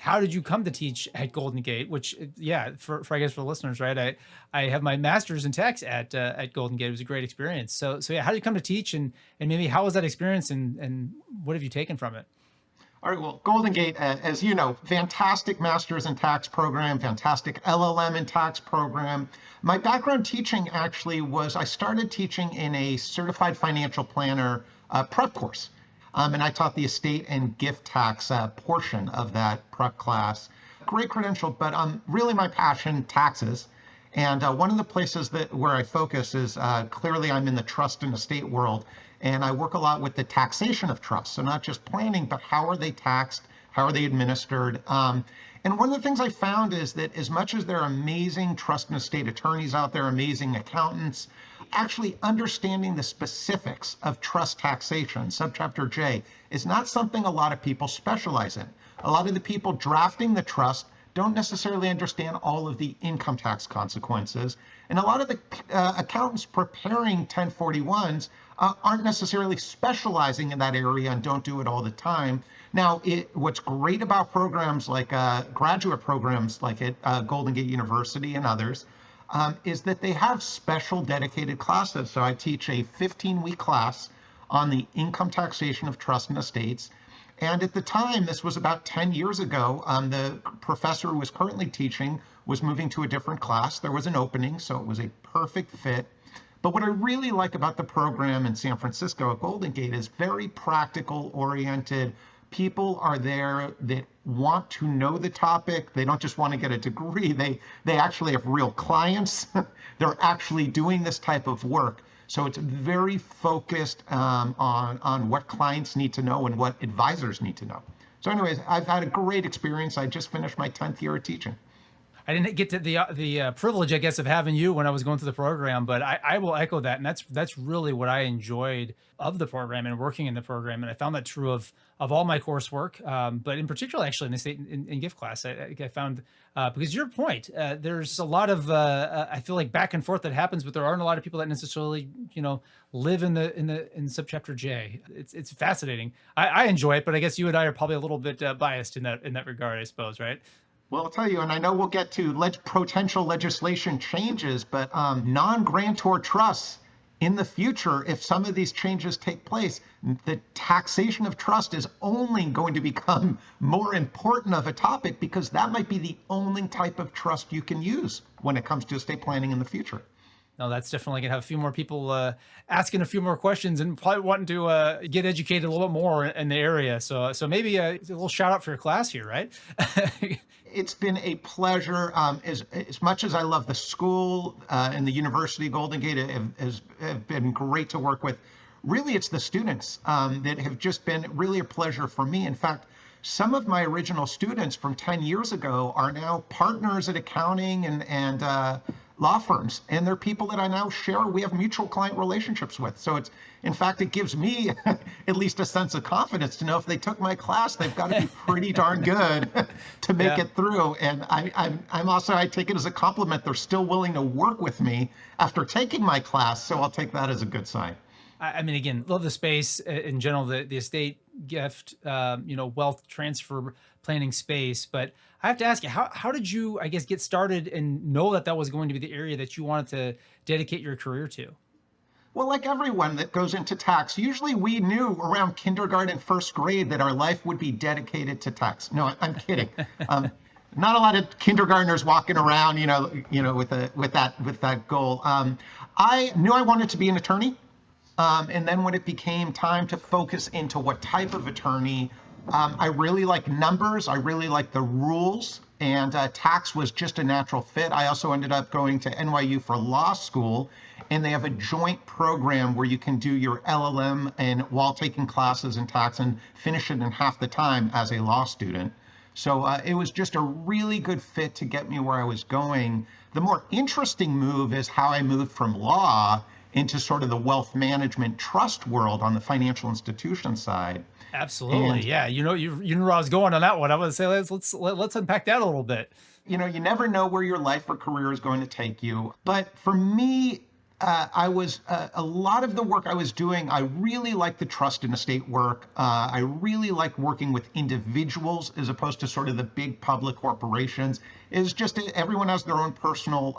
how did you come to teach at Golden Gate? Which, yeah, for I guess for the listeners, right? I have my master's in tax at Golden Gate. It was a great experience. So yeah, how did you come to teach, and maybe how was that experience, and what have you taken from it? All right, well, Golden Gate, as you know, fantastic master's in tax program, fantastic LLM in tax program. My background teaching actually was I started teaching in a certified financial planner prep course. And I taught the estate and gift tax portion of that prep class. Great credential, but really my passion, taxes. And one of the places that where I focus is clearly I'm in the trust and estate world, and I work a lot with the taxation of trusts. So not just planning, but how are they taxed? How are they administered? And one of the things I found is that as much as there are amazing trust and estate attorneys out there, amazing accountants, actually understanding the specifics of trust taxation, subchapter J, is not something a lot of people specialize in. A lot of the people drafting the trust don't necessarily understand all of the income tax consequences. And a lot of the accountants preparing 1041s aren't necessarily specializing in that area and don't do it all the time. Now, what's great about programs like graduate programs like at Golden Gate University and others is that they have special dedicated classes. So I teach a 15-week class on the income taxation of trust and estates. And at the time, this was about 10 years ago, the professor who was currently teaching was moving to a different class. There was an opening, so it was a perfect fit. But what I really like about the program in San Francisco at Golden Gate is very practical oriented. People are there that want to know the topic. They don't just want to get a degree. They actually have real clients. They're actually doing this type of work. So it's very focused on what clients need to know and what advisors need to know. So anyways, I've had a great experience. I just finished my 10th year of teaching. I didn't get to the privilege, I guess, of having you when I was going through the program, but I will echo that, and that's really what I enjoyed of the program and working in the program, and I found that true of all my coursework, but in particular, actually, in the state in gift class, I found because your point, there's a lot of I feel like back and forth that happens, but there aren't a lot of people that necessarily live in subchapter J. It's fascinating. I enjoy it, but I guess you and I are probably a little bit biased in that regard, I suppose, right? Well, I'll tell you, and I know we'll get to potential legislation changes, but non-grantor trusts in the future, if some of these changes take place, the taxation of trust is only going to become more important of a topic because that might be the only type of trust you can use when it comes to estate planning in the future. No, that's definitely going to have a few more people asking a few more questions and probably wanting to get educated a little bit more in the area. So maybe a little shout out for your class here, right? It's been a pleasure. As much as I love the school and the University, Golden Gate have been great to work with. Really, it's the students that have just been really a pleasure for me. In fact, some of my original students from 10 years ago are now partners at accounting and law firms, and they're people that I now share. We have mutual client relationships with. So in fact, it gives me at least a sense of confidence to know if they took my class, they've got to be pretty darn good to make it through. And I'm also, I take it as a compliment. They're still willing to work with me after taking my class. So I'll take that as a good sign. I mean, again, love the space in general, the estate gift, wealth transfer planning space. But I have to ask you, how did you, I guess, get started and know that was going to be the area that you wanted to dedicate your career to? Well, like everyone that goes into tax, usually we knew around kindergarten, first grade that our life would be dedicated to tax. No, I'm kidding. Not a lot of kindergartners walking around, with that goal. I knew I wanted to be an attorney. And then when it became time to focus into what type of attorney, I really like numbers. I really like the rules, and tax was just a natural fit. I also ended up going to NYU for law school, and they have a joint program where you can do your LLM and while taking classes in tax and finish it in half the time as a law student. So it was just a really good fit to get me where I was going. The more interesting move is how I moved from law into sort of the wealth management trust world on the financial institution side. Absolutely, And yeah. You know where I was going on that one. I would say let's unpack that a little bit. you never know where your life or career is going to take you. But for me, I was a lot of the work I was doing. I really like the trust and estate work. I really like working with individuals as opposed to sort of the big public corporations. It's just everyone has their own personal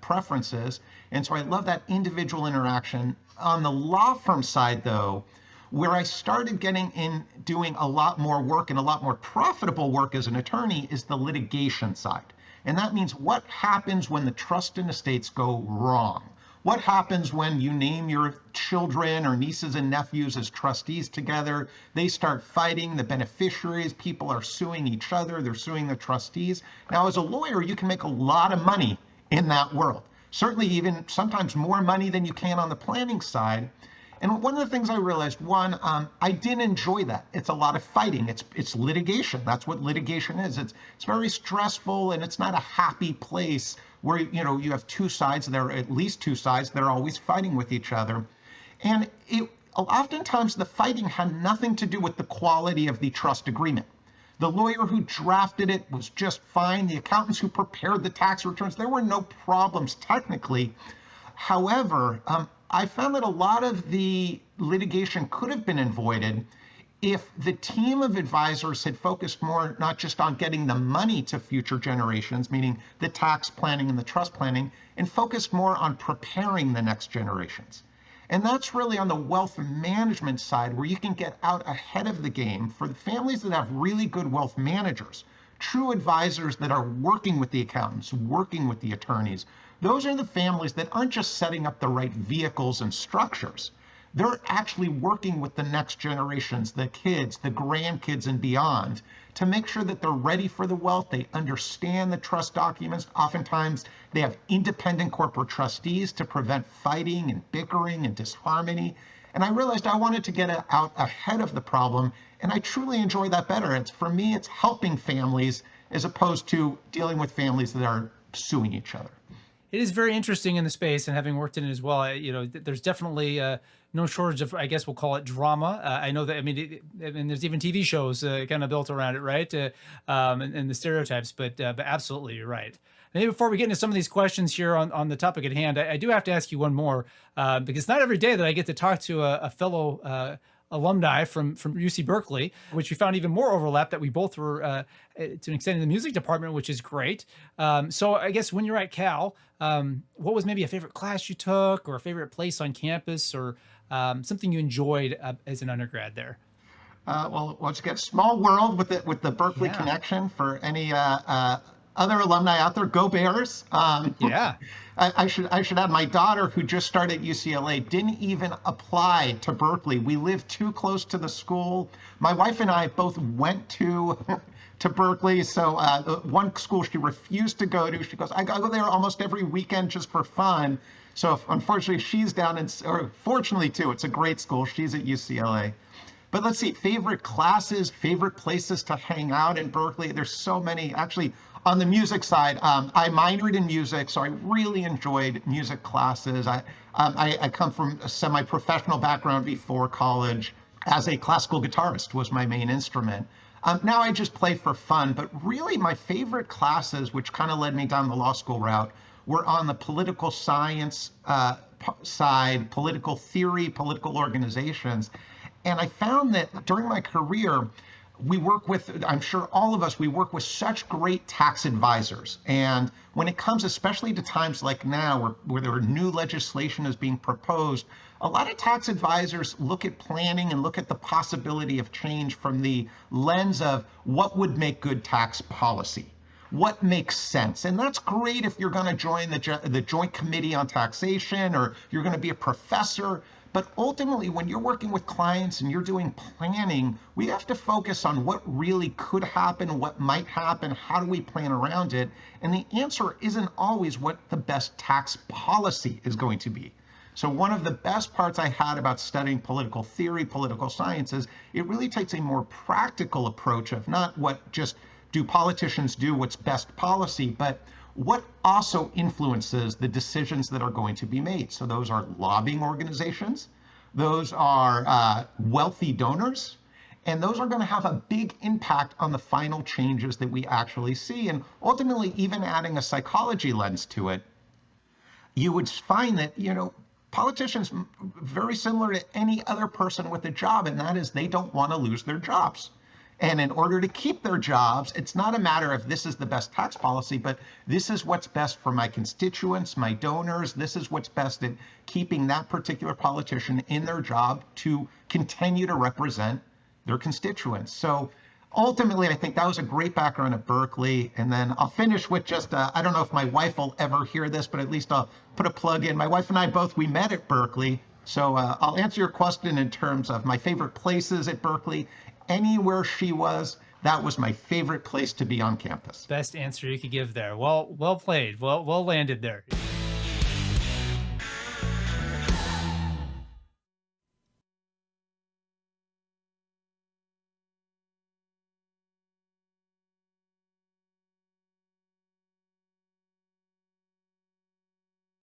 preferences, and so I love that individual interaction. On the law firm side, though, where I started getting in doing a lot more work and a lot more profitable work as an attorney is the litigation side. And that means what happens when the trust and estates go wrong? What happens when you name your children or nieces and nephews as trustees together? They start fighting, the beneficiaries, people are suing each other, they're suing the trustees. Now, as a lawyer, you can make a lot of money in that world. Certainly even sometimes more money than you can on the planning side. And one of the things I realized, one, I didn't enjoy that. It's a lot of fighting. It's litigation. That's what litigation is. It's very stressful, and it's not a happy place where you have two sides. There are at least two sides that are always fighting with each other, and oftentimes the fighting had nothing to do with the quality of the trust agreement. The lawyer who drafted it was just fine. The accountants who prepared the tax returns, there were no problems technically. However, I found that a lot of the litigation could have been avoided if the team of advisors had focused more not just on getting the money to future generations, meaning the tax planning and the trust planning, and focused more on preparing the next generations. And that's really on the wealth management side where you can get out ahead of the game for the families that have really good wealth managers, true advisors that are working with the accountants, working with the attorneys. Those are the families that aren't just setting up the right vehicles and structures. They're actually working with the next generations, the kids, the grandkids, and beyond to make sure that they're ready for the wealth. They understand the trust documents. Oftentimes, they have independent corporate trustees to prevent fighting and bickering and disharmony. And I realized I wanted to get out ahead of the problem, and I truly enjoy that better. For me, it's helping families as opposed to dealing with families that are suing each other. It is very interesting in the space, and having worked in it as well, there's definitely no shortage of, I guess we'll call it drama. I know that, and there's even TV shows kind of built around it, right? And the stereotypes, but absolutely, you're right. Maybe before we get into some of these questions here on the topic at hand, I do have to ask you one more, because not every day that I get to talk to a fellow alumni from UC Berkeley, which we found even more overlap that we both were to an extent in the music department, which is great. So I guess when you're at Cal, what was maybe a favorite class you took or a favorite place on campus or something you enjoyed as an undergrad there? Well, once again, small world with the Berkeley Yeah. connection for any other alumni out there. Go Bears! Yeah. I should add my daughter, who just started at UCLA, didn't even apply to Berkeley. We live too close to the school. My wife and I both went to Berkeley. So one school she refused to go to. She goes, I go there almost every weekend just for fun. So unfortunately, she's down or fortunately too, it's a great school. She's at UCLA. But let's see, favorite classes, favorite places to hang out in Berkeley. There's so many. Actually, on the music side, I minored in music, so I really enjoyed music classes. I come from a semi-professional background before college. As a classical guitarist was my main instrument. Now I just play for fun, but really my favorite classes, which kind of led me down the law school route, were on the political science side, political theory, political organizations. And I found that during my career, we work with, I'm sure all of us, we work with such great tax advisors. And when it comes, especially to times like now, where there are new legislation is being proposed, a lot of tax advisors look at planning and look at the possibility of change from the lens of what would make good tax policy. What makes sense? And that's great if you're going to join the Joint Committee on Taxation or you're going to be a professor. But ultimately, when you're working with clients and you're doing planning, we have to focus on what really could happen, what might happen, how do we plan around it? And the answer isn't always what the best tax policy is going to be. So one of the best parts I had about studying political theory, political science, is it really takes a more practical approach of not what just do politicians do what's best policy, but what also influences the decisions that are going to be made. So those are lobbying organizations, those are wealthy donors, and those are going to have a big impact on the final changes that we actually see, and ultimately even adding a psychology lens to it. you would find that, politicians very similar to any other person with a job, and that is they don't want to lose their jobs. And in order to keep their jobs, it's not a matter of this is the best tax policy, but this is what's best for my constituents, my donors. This is what's best in keeping that particular politician in their job to continue to represent their constituents. So ultimately, I think that was a great background at Berkeley. And then I'll finish with just, I don't know if my wife will ever hear this, but at least I'll put a plug in. My wife and I both, we met at Berkeley. So I'll answer your question in terms of my favorite places at Berkeley. Anywhere she was, that was my favorite place to be on campus. Best answer you could give there. Well played. Well landed there.